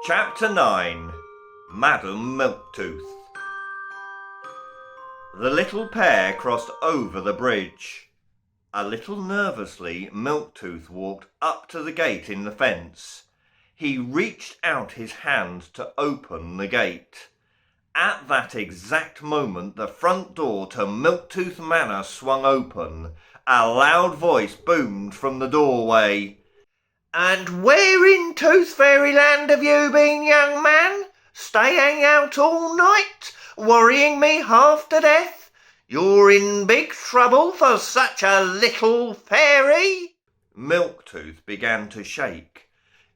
Chapter 9. Madam Milktooth. The little pair crossed over the bridge. A little nervously, Milktooth walked up to the gate in the fence. He reached out his hand to open the gate. At that exact moment, the front door to Milktooth Manor swung open. A loud voice boomed from the doorway. "And where in Tooth Fairyland have you been, young man? Staying out all night, worrying me half to death? You're in big trouble for such a little fairy." Milktooth began to shake.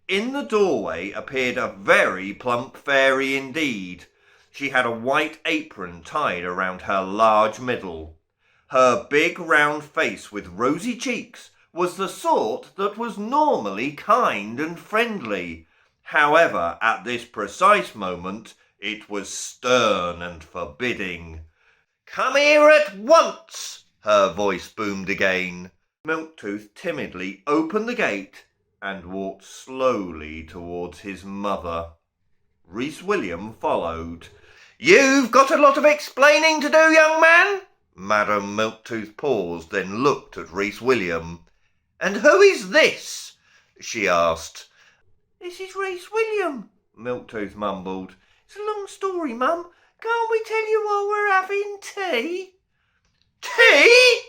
In the doorway appeared a very plump fairy indeed. She had a white apron tied around her large middle. Her big round face with rosy cheeks was the sort that was normally kind and friendly. However, at this precise moment, it was stern and forbidding. "Come here at once!" her voice boomed again. Milktooth timidly opened the gate and walked slowly towards his mother. Reece William followed. "You've got a lot of explaining to do, young man." Madam Milktooth paused, then looked at Reece William. "And who is this?" she asked. "This is Reece William," Milktooth mumbled. "It's a long story, Mum. Can't we tell you while we're having tea?" "Tea?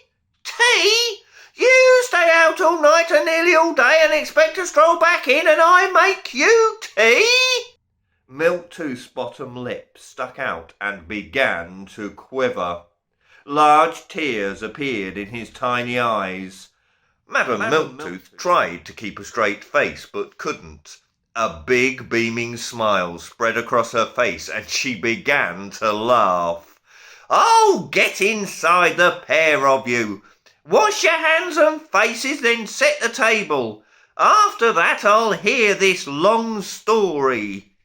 Tea? You stay out all night and nearly all day and expect to stroll back in and I make you tea?" Milktooth's bottom lip stuck out and began to quiver. Large tears appeared in his tiny eyes. Madam Milktooth tried to keep a straight face, but couldn't. A big beaming smile spread across her face and she began to laugh. "Oh, get inside, the pair of you. Wash your hands and faces, then set the table. After that I'll hear this long story."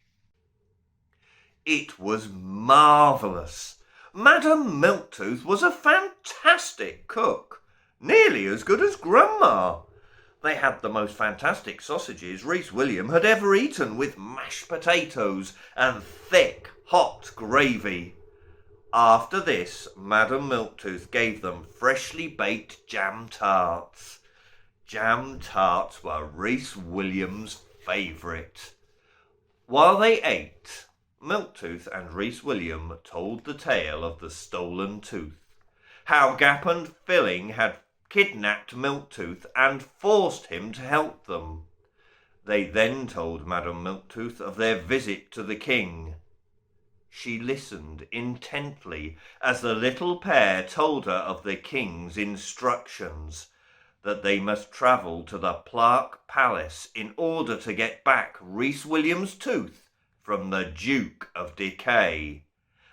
It was marvellous. Madam Milktooth was a fantastic cook, nearly as good as Grandma. They had the most fantastic sausages Reece William had ever eaten, with mashed potatoes and thick, hot gravy. After this, Madam Milktooth gave them freshly baked jam tarts. Jam tarts were Reece William's favourite. While they ate, Milktooth and Reece William told the tale of the stolen tooth, how Gap and Filling had kidnapped Milktooth and forced him to help them. They then told Madam Milktooth of their visit to the king. She listened intently as the little pair told her of the king's instructions, that they must travel to the Plaque Palace in order to get back Reece William's tooth from the Duke of Decay,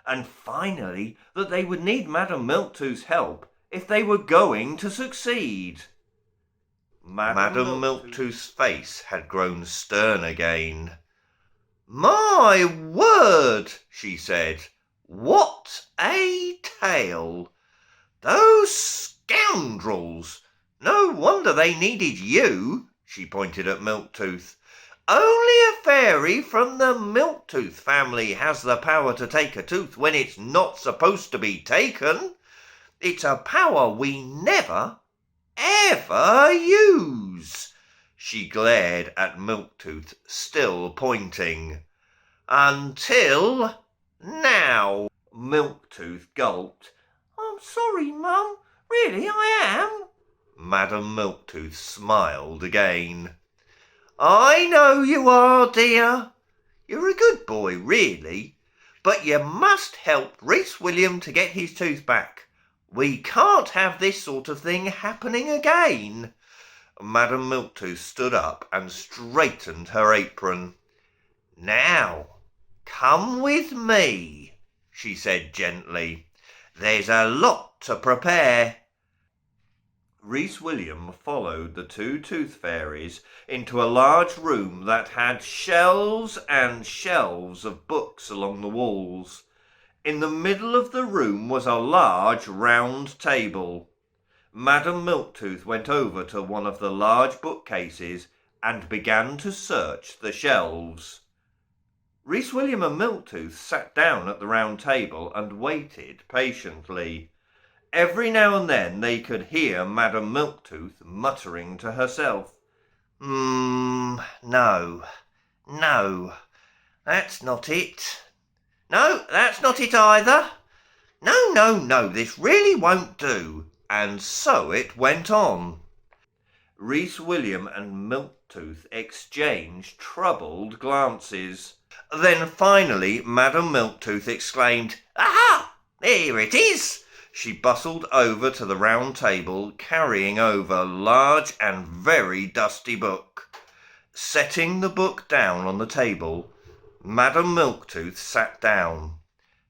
and finally that they would need Madam Milktooth's help if they were going to succeed. Madam Milktooth's face had grown stern again. "My word," she said, "what a tale! Those scoundrels! No wonder they needed you." She pointed at Milktooth. "Only a fairy from the Milktooth family has the power to take a tooth when it's not supposed to be taken. It's a power we never, ever use." She glared at Milktooth, still pointing. "Until now." Milktooth gulped. "I'm sorry, Mum. Really, I am." Madam Milktooth smiled again. "I know you are, dear. You're a good boy, really. But you must help Reece William to get his tooth back. We can't have this sort of thing happening again." Madam Milktooth stood up and straightened her apron. "Now, come with me," she said gently. "There's a lot to prepare." Reece William followed the two tooth fairies into a large room that had shelves and shelves of books along the walls. In the middle of the room was a large round table. Madam Milktooth went over to one of the large bookcases and began to search the shelves. Reece William and Milktooth sat down at the round table and waited patiently. Every now and then they could hear Madame Milktooth muttering to herself, no, that's not it. No, that's not it either. No, this really won't do. And so it went on. Reece William and Milktooth exchanged troubled glances. Then finally Madame Milktooth exclaimed, "Aha! Here it is!" She bustled over to the round table, carrying over a large and very dusty book. Setting the book down on the table, Madame Milktooth sat down.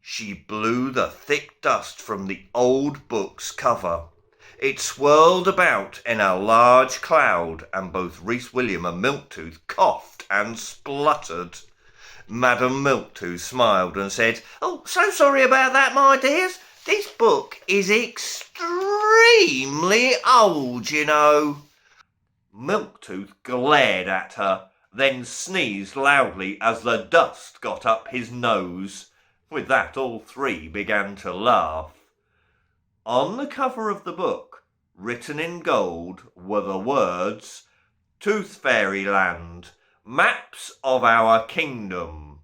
She blew the thick dust from the old book's cover. It swirled about in a large cloud, and both Reece William and Milktooth coughed and spluttered. Madame Milktooth smiled and said, "Oh, so sorry about that, my dears. This book is extremely old, you know." Milktooth glared at her, then sneezed loudly as the dust got up his nose. With that, all three began to laugh. On the cover of the book, written in gold, were the words, "Tooth Fairyland, Maps of Our Kingdom."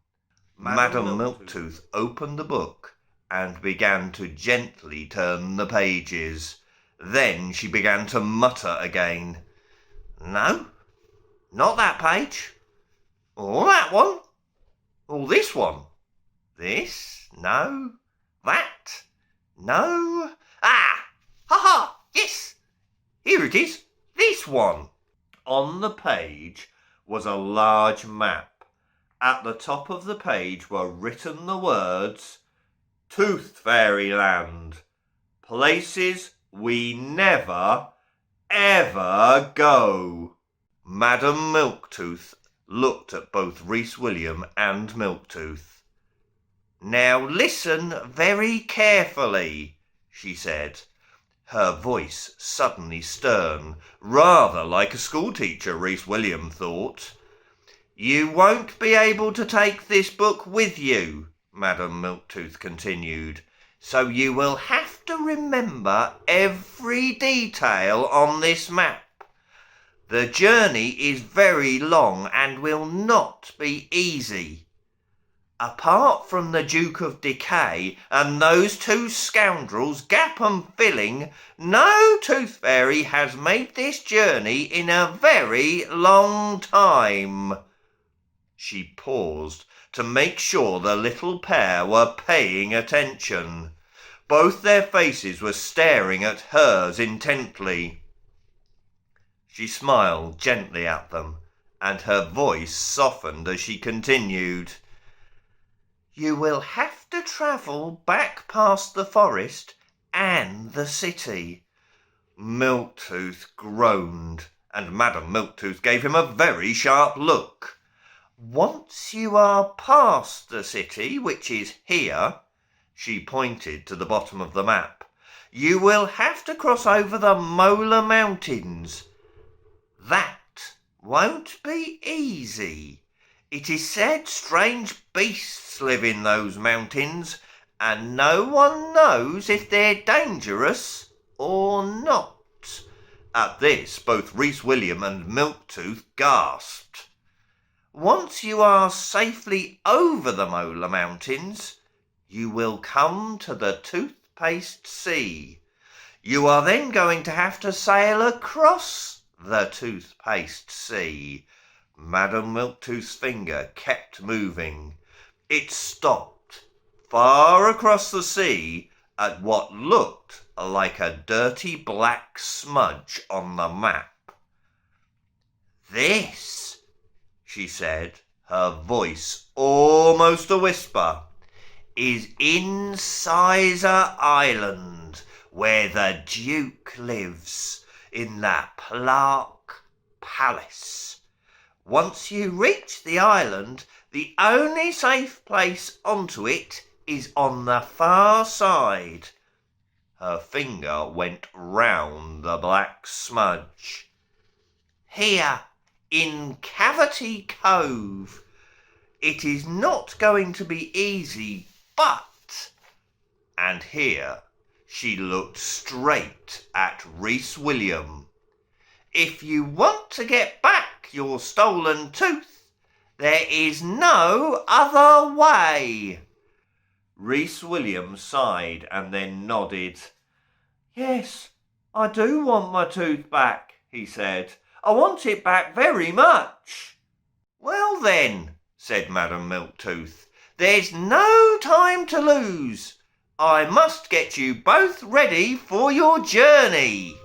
Madame Milktooth opened the book and began to gently turn the pages. Then she began to mutter again. "No, not that page, or that one, or this one. This, no, that, no. Ha, yes, here it is, this one." On the page was a large map. At the top of the page were written the words, "Tooth Fairyland, places we never, ever go." Madame Milktooth looked at both Reece William and Milktooth. "Now listen very carefully," she said, her voice suddenly stern, rather like a schoolteacher, Reece William thought. "You won't be able to take this book with you," Madame Milktooth continued, "so you will have to remember every detail on this map. The journey is very long and will not be easy. Apart from the Duke of Decay and those two scoundrels, Gap and Filling, no Tooth Fairy has made this journey in a very long time." She paused to make sure the little pair were paying attention. Both their faces were staring at hers intently. She smiled gently at them, and her voice softened as she continued. "You will have to travel back past the forest and the city." Milktooth groaned, and Madame Milktooth gave him a very sharp look. "Once you are past the city, which is here," she pointed to the bottom of the map, "you will have to cross over the Molar Mountains. That won't be easy. It is said strange beasts live in those mountains, and no one knows if they're dangerous or not." At this, both Reece William and Milktooth gasped. "Once you are safely over the Molar Mountains, you will come to the Toothpaste Sea. You are then going to have to sail across the Toothpaste Sea." Madame Milktooth's finger kept moving. It stopped far across the sea at what looked like a dirty black smudge on the map. "This," she said, her voice almost a whisper, "is Incisor Island, where the Duke lives, in the Plaque Palace. Once you reach the island, the only safe place onto it is on the far side." Her finger went round the black smudge. "Here, in Cavity Cove. It is not going to be easy, but... And here she looked straight at Reece William. If you want to get back your stolen tooth, there is no other way. Reece William sighed and then nodded. Yes, I do want my tooth back, he said. I want it back very much. Well then, said Madam Milktooth, there's no time to lose. I must get you both ready for your journey.